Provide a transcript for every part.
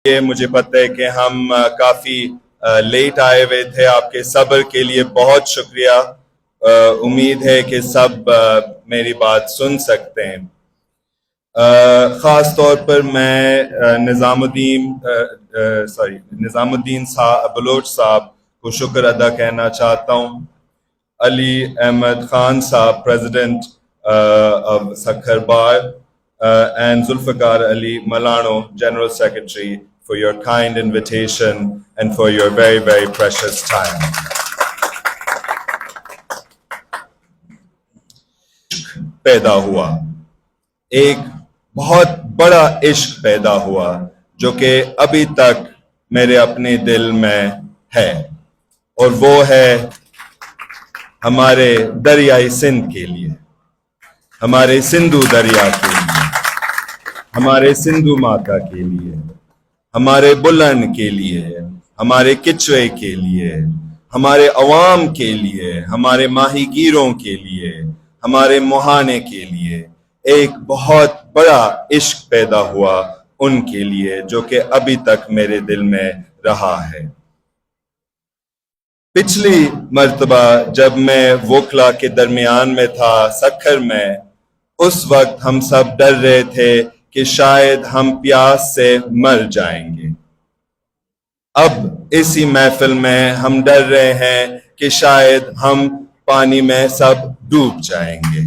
یہ مجھے پتہ ہے کہ ہم کافی لیٹ آئے ہوئے تھے. آپ کے صبر کے لیے بہت شکریہ. امید ہے کہ سب میری بات سن سکتے ہیں. خاص طور پر میں نظام الدین بلوچ صاحب کو شکر ادا کہنا چاہتا ہوں. علی احمد خان صاحب president of Sukkur bar and Zulfikar Ali Malano, General Secretary, for your kind invitation and for your very, very precious time. پیدا ہوا ایک بہت بڑا عشق پیدا ہوا جو کہ ابھی تک میرے اپنے دل میں ہے، اور وہ ہے ہمارے دریائے سندھ کے لیے، ہمارے سندھو دریا کے لیے، ہمارے سندھو ماتا کے لیے، ہمارے بلن کے لیے، ہمارے کچوے کے لیے، ہمارے عوام کے لیے، ہمارے ماہی گیروں کے لیے، ہمارے مہانے کے لیے. ایک بہت بڑا عشق پیدا ہوا ان کے لیے جو کہ ابھی تک میرے دل میں رہا ہے. پچھلی مرتبہ جب میں وکلا کے درمیان میں تھا سکھر میں، اس وقت ہم سب ڈر رہے تھے کہ شاید ہم پیاس سے مر جائیں گے. اب اسی محفل میں ہم ڈر رہے ہیں کہ شاید ہم پانی میں سب ڈوب جائیں گے.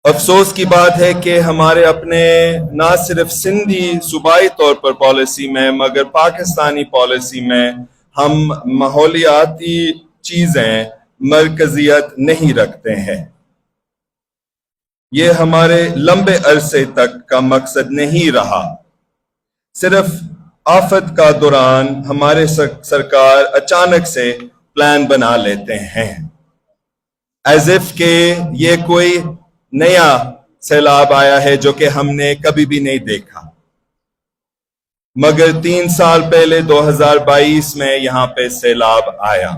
افسوس کی بات ہے کہ ہمارے اپنے نہ صرف سندھی صوبائی طور پر پالیسی میں مگر پاکستانی پالیسی میں ہم ماحولیاتی چیزیں مرکزیت نہیں رکھتے ہیں. یہ ہمارے لمبے عرصے تک کا مقصد نہیں رہا. صرف آفت کا دوران ہمارے سرکار اچانک سے پلان بنا لیتے ہیں ایز اف کہ یہ کوئی نیا سیلاب آیا ہے جو کہ ہم نے کبھی بھی نہیں دیکھا. مگر 3 سال پہلے 2022 میں یہاں پہ سیلاب آیا،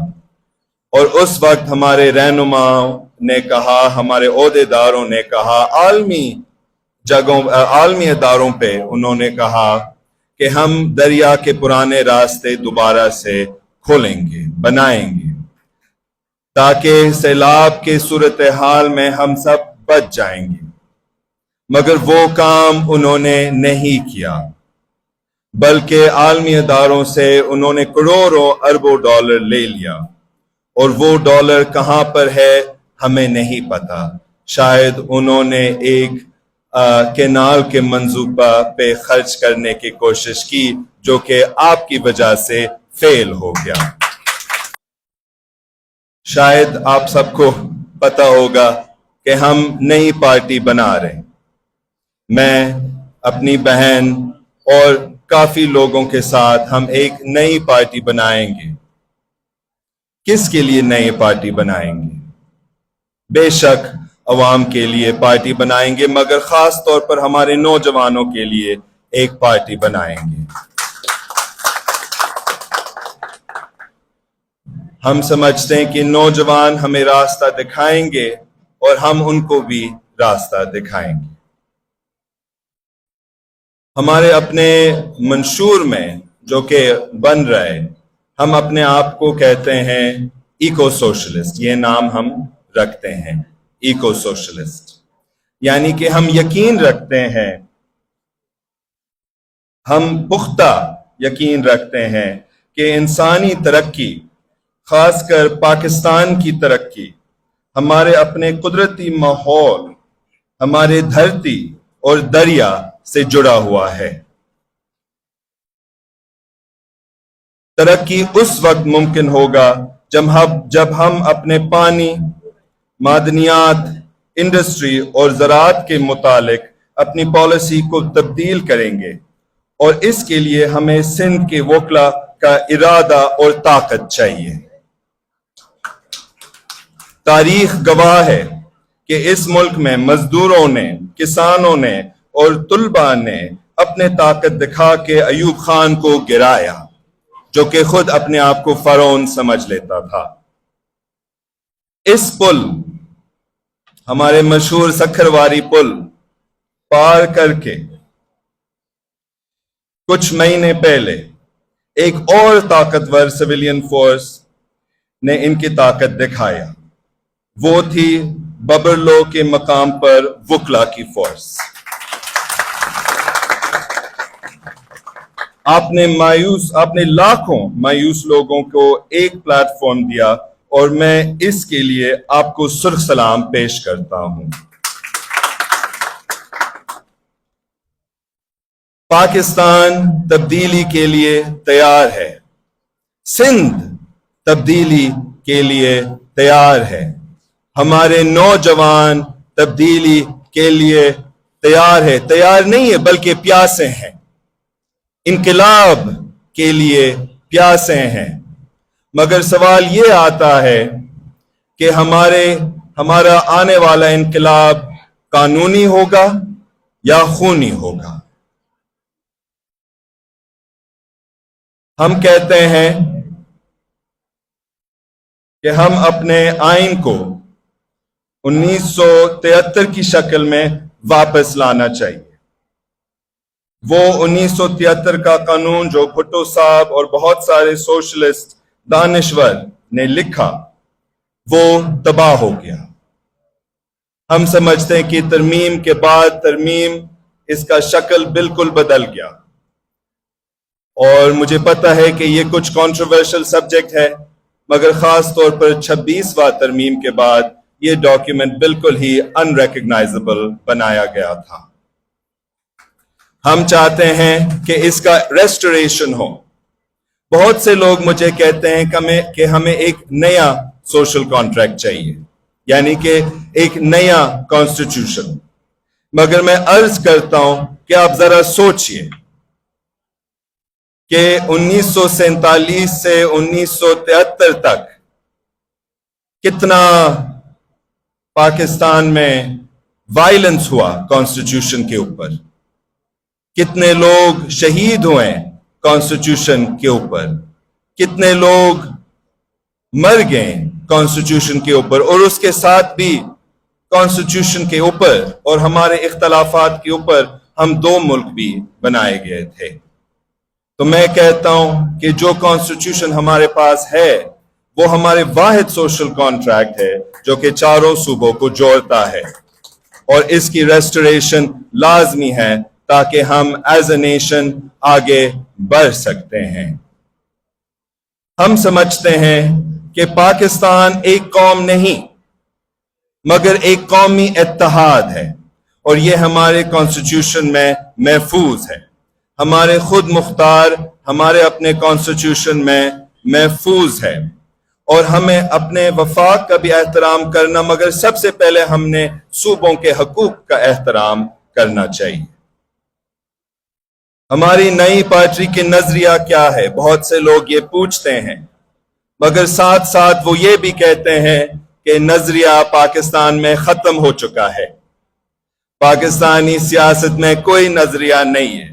اور اس وقت ہمارے رہنماؤں نے کہا، ہمارے عہدیداروں نے کہا، عالمی اداروں پہ انہوں نے کہا کہ ہم دریا کے پرانے راستے دوبارہ سے کھولیں گے، بنائیں گے، تاکہ سیلاب کے صورتحال میں ہم سب بچ جائیں گے. مگر وہ کام انہوں نے نہیں کیا، بلکہ عالمی اداروں سے انہوں نے کروڑوں اربوں ڈالر لے لیا، اور وہ ڈالر کہاں پر ہے ہمیں نہیں پتا. شاید انہوں نے ایک کینال کے منصوبہ پہ خرچ کرنے کی کوشش کی جو کہ آپ کی وجہ سے فیل ہو گیا. شاید آپ سب کو پتا ہوگا کہ ہم نئی پارٹی بنا رہے ہیں. میں اپنی بہن اور کافی لوگوں کے ساتھ ہم ایک نئی پارٹی بنائیں گے. کس کے لیے نئی پارٹی بنائیں گے؟ بے شک عوام کے لیے پارٹی بنائیں گے، مگر خاص طور پر ہمارے نوجوانوں کے لیے ایک پارٹی بنائیں گے. ہم سمجھتے ہیں کہ نوجوان ہمیں راستہ دکھائیں گے اور ہم ان کو بھی راستہ دکھائیں گے. ہمارے اپنے منشور میں جو کہ بن رہے، ہم اپنے آپ کو کہتے ہیں ایکو سوشلسٹ. یہ نام ہم رکھتے ہیں، ایکو سوشلسٹ، یعنی کہ ہم یقین رکھتے ہیں، ہم پختہ یقین رکھتے ہیں کہ انسانی ترقی، خاص کر پاکستان کی ترقی، ہمارے اپنے قدرتی ماحول، ہمارے دھرتی اور دریا سے جڑا ہوا ہے. ترقی اس وقت ممکن ہوگا جب ہم اپنے پانی، معدنیات، انڈسٹری اور زراعت کے متعلق اپنی پالیسی کو تبدیل کریں گے، اور اس کے لیے ہمیں سندھ کے وکلا کا ارادہ اور طاقت چاہیے. تاریخ گواہ ہے کہ اس ملک میں مزدوروں نے، کسانوں نے اور طلباء نے اپنے طاقت دکھا کے ایوب خان کو گرایا، جو کہ خود اپنے آپ کو فرعون سمجھ لیتا تھا. اس پل، ہمارے مشہور سکھرواری پل، पार करके कुछ महीने पहले एक और ताकतवर सिविलियन फोर्स ने इनकी ताकत दिखाया। वो थी बबरलो के मकाम पर वकला की फोर्स। आपने लाखों मायूस लोगों को एक प्लेटफॉर्म दिया और मैं इसके लिए आपको सुर्ख सलाम पेश करता हूं। पाकिस्तान तब्दीली के लिए तैयार है, सिंध तब्दीली के लिए तैयार है, हमारे नौजवान तब्दीली के लिए तैयार है, तैयार नहीं है बल्कि प्यासे हैं, इनकलाब के लिए प्यासे हैं। मगर सवाल ये आता है कि हमारा आने वाला इनकलाब कानूनी होगा या खूनी होगा। हम कहते हैं कि हम अपने आइन को 1973 की शक्ल में वापस लाना चाहिए। वो 1973 का कानून जो भुट्टो साहब और बहुत सारे सोशलिस्ट दानिश्वर ने लिखा, वो तबाह हो गया। हम समझते हैं कि तरमीम के बाद तरमीम इसका शक्ल बिल्कुल बदल गया। और मुझे पता है कि ये कुछ कंट्रोवर्शियल सब्जेक्ट है, मगर खास तौर पर 26वां तरमीम के बाद ये डॉक्यूमेंट बिल्कुल ही अनरिकग्नाइजेबल बनाया गया था। हम चाहते हैं कि इसका रेस्टोरेशन हो। बहुत से लोग मुझे कहते हैं कि हमें एक नया सोशल कॉन्ट्रैक्ट चाहिए, यानी कि एक नया कॉन्स्टिट्यूशन। मगर मैं अर्ज करता हूं कि आप जरा सोचिए कि 1947 से 1973 तक कितना पाकिस्तान में वायलेंस हुआ कॉन्स्टिट्यूशन के ऊपर, कितने लोग शहीद हुए कॉन्स्टिट्यूशन के ऊपर, कितने लोग मर गए कॉन्स्टिट्यूशन के ऊपर, और उसके साथ भी कॉन्स्टिट्यूशन के ऊपर और हमारे इख्तलाफात के ऊपर हम दो मुल्क भी बनाए गए थे। तो मैं कहता हूं कि जो कॉन्स्टिट्यूशन हमारे पास है वो हमारे वाहिद सोशल कॉन्ट्रैक्ट है जो कि चारों सूबों को जोड़ता है, और इसकी रेस्टोरेशन लाजमी है ताकि हम एज ए नेशन आगे बढ़ सकते हैं। हम समझते हैं कि पाकिस्तान एक कौम नहीं मगर एक कौमी इत्तेहाद है, और ये हमारे कॉन्स्टिट्यूशन में महफूज है। हमारे खुद मुख्तार हमारे अपने कॉन्स्टिट्यूशन में महफूज है, और हमें अपने वफाक का भी एहतराम करना, मगर सबसे पहले हमने सूबों के हकूक का एहतराम करना चाहिए। हमारी नई पार्टी के नजरिया क्या है, बहुत से लोग ये पूछते हैं, मगर साथ साथ वो ये भी कहते हैं कि नजरिया पाकिस्तान में खत्म हो चुका है, पाकिस्तानी सियासत में कोई नजरिया नहीं है।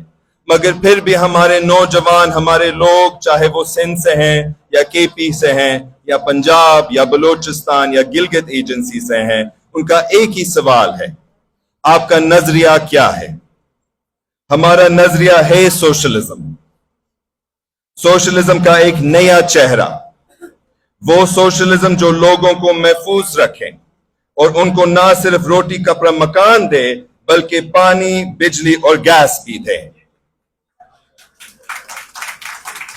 मगर फिर भी हमारे नौजवान, हमारे लोग, चाहे वो सिंध से हैं या केपी से हैं या पंजाब या बलूचिस्तान या गिलगित एजेंसी से हैं, उनका एक ही सवाल है, आपका नजरिया क्या है? हमारा नजरिया है सोशलिज्म, सोशलिज्म का एक नया चेहरा, वो सोशलिज्म जो लोगों को महफूज रखे और उनको ना सिर्फ रोटी कपड़ा मकान दे बल्कि पानी, बिजली और गैस भी दे।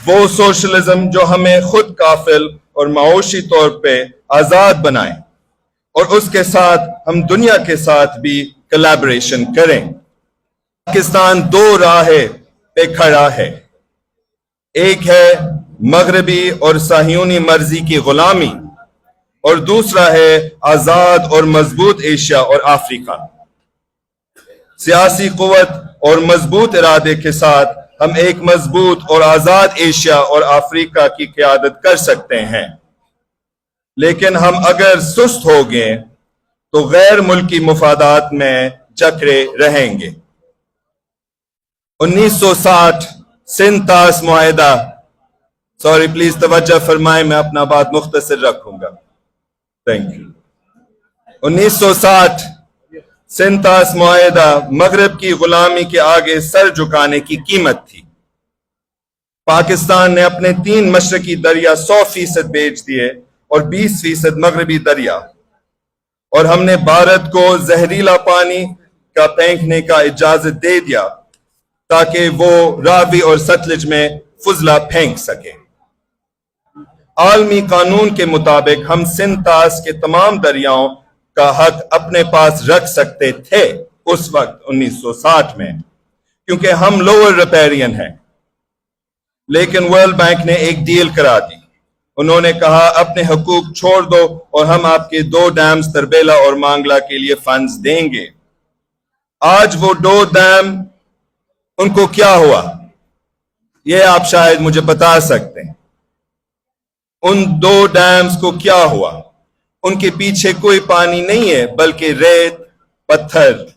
वो सोशलिज्म जो हमें खुद काफिल और माओशी तौर पे आजाद बनाए, और उसके साथ हम दुनिया के साथ भी कोलैबोरेशन करें। पाकिस्तान दो राहें पे खड़ा है, एक है मगरबी और साहियूनी मर्जी की गुलामी, और दूसरा है आजाद और मजबूत एशिया और अफ्रीका। सियासी कुव्वत और मजबूत इरादे के साथ हम एक मजबूत और आजाद एशिया और अफ्रीका की क़यादत कर सकते हैं, लेकिन हम अगर सुस्त हो गए तो गैर मुल्की मुफादात में जकड़े रहेंगे। 1960 सिंध तास मुआहिदा, सॉरी प्लीज तवज्जो फरमाएं, मैं अपना बात मुख्तसर रखूंगा, थैंक यू। 1960 सिंतास मुआहदा मगरब की गुलामी के आगे सर झुकाने की कीमत थी। पाकिस्तान ने अपने 3 मशरकी दरिया 100% बेच दिए और 20% मगरबी दरिया, और हमने भारत को जहरीला पानी का फेंकने का इजाजत दे दिया ताकि वो रावी और सतलज में फुजला फेंक सके। आलमी कानून के मुताबिक हम सिंतास के तमाम दरियाओं का हक अपने पास रख सकते थे उस वक्त 1960 में, क्योंकि हम लोअर रिपेरियन हैं। लेकिन वर्ल्ड बैंक ने एक डील करा दी। उन्होंने कहा अपने हुकूक छोड़ दो और हम आपके 2 डैम्स तरबेला और मांगला के लिए फंड्स देंगे। आज वो 2 डैम, उनको क्या हुआ ये आप शायद मुझे बता सकते हैं। उन 2 डैम्स को क्या हुआ? उनके पीछे कोई पानी नहीं है, बल्कि रेत, पत्थर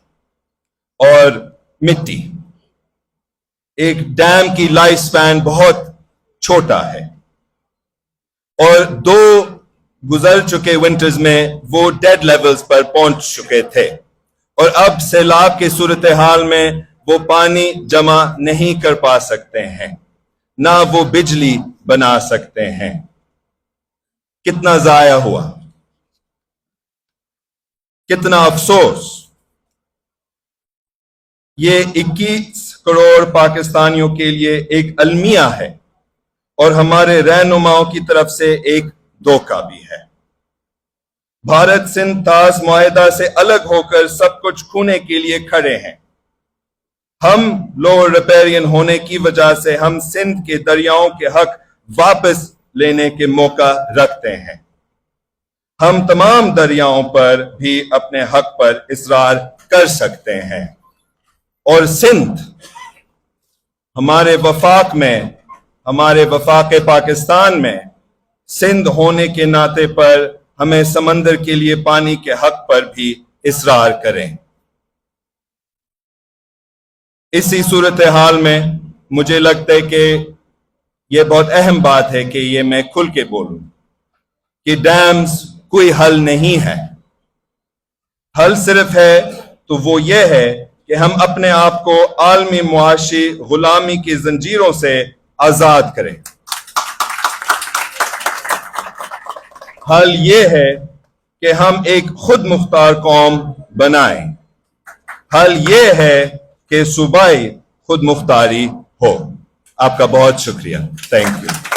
और मिट्टी। एक डैम की लाइफ स्पैन बहुत छोटा है, और 2 गुजर चुके विंटर्स में वो डेड लेवल्स पर पहुंच चुके थे, और अब सैलाब के सूरत हाल में वो पानी जमा नहीं कर पा सकते हैं, ना वो बिजली बना सकते हैं। कितना जाया हुआ, कितना अफसोस। ये 21 करोड़ पाकिस्तानियों के लिए एक अलमिया है और हमारे रहनुमाओं की तरफ से एक धोखा भी है। भारत सिंध तास मुआहदा से अलग होकर सब कुछ खोने के लिए खड़े हैं। हम लोअर रिपेरियन होने की वजह से हम सिंध के दरियाओं के हक वापस लेने के मौका रखते हैं। हम तमाम दरियाओं पर भी अपने हक पर इसरार कर सकते हैं, और सिंध हमारे वफाक में, हमारे वफाक पाकिस्तान में सिंध होने के नाते पर हमें समंदर के लिए पानी के हक पर भी इसरार करें। इसी सूरत हाल में मुझे लगता है कि यह बहुत अहम बात है कि ये मैं खुल के बोलूं कि डैम्स कोई हल नहीं है। हल सिर्फ है तो वो ये है कि हम अपने आप को आलमी मुआशी गुलामी की जंजीरों से आजाद करें। हल ये है कि हम एक खुद मुख्तार कौम बनाएं। हल ये है कि सूबाई खुद मुख्तारी हो। आपका बहुत शुक्रिया। Thank you.